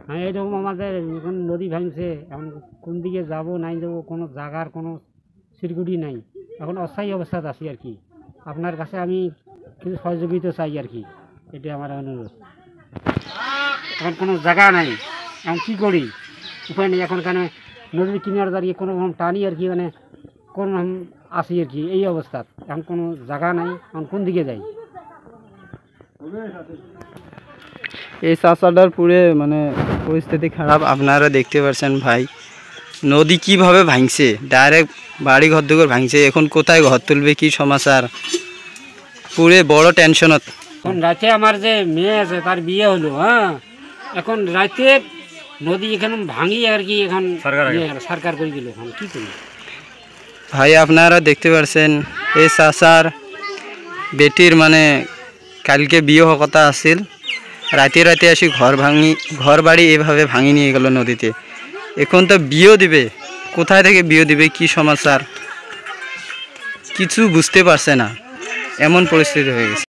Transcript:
হ্যাঁ, এরকম আমাদের এখন নদী ভাঙছে, এখন কোন দিকে যাব নাই যাবো, কোনো জায়গার কোনো সিকিউরিটি নাই, এখন অস্থায়ী অবস্থাতে আছি আর কি। আপনার কাছে আমি কিছু সহযোগিতা চাই আর কি, এটা আমার অনুরোধ। এখন কোনো জায়গা নাই, এখন কী করি, উপায় নেই। এখন কেন নদীর কিনারে দাঁড়িয়ে কোনো রকম টানি আর কি, মানে কোন আছি আর কি এই অবস্থা। এখন কোনো জায়গা নাই, এখন কোন দিকে যাই। এই চাষাটার পুরে মানে পরিস্থিতি খারাপ, আপনারা দেখতে পাচ্ছেন ভাই। নদী কিভাবে ভাঙছে, ডাইরেক্ট বাড়ি ঘর দুঘর ভাঙছে। এখন কোথায় ঘর তুলবে, কি সমাচার, পুরে বড় টেনশনত। এখন রাতে আমার যে মেয়ে আছে তার বিয়ে হলো, হ্যাঁ, এখন রাতে নদী এখানে ভাঙি আর কি, এখন সরকার করে দিল, এখন কী করি ভাই আপনারা দেখতে পাচ্ছেন এই চাষার বেটির মানে কালকে বিয়ে হওয়ার কথা আছিল, রাতে রাতে আসি ঘর বাড়ি এভাবে ভাঙি নিয়ে গেল নদীতে। এখন তো বিয়েও দিবে, কোথায় থেকে বিয়ে দিবে, কি সমাচার কিছু বুঝতে পারছে না, এমন পরিস্থিতি হয়ে গেছে।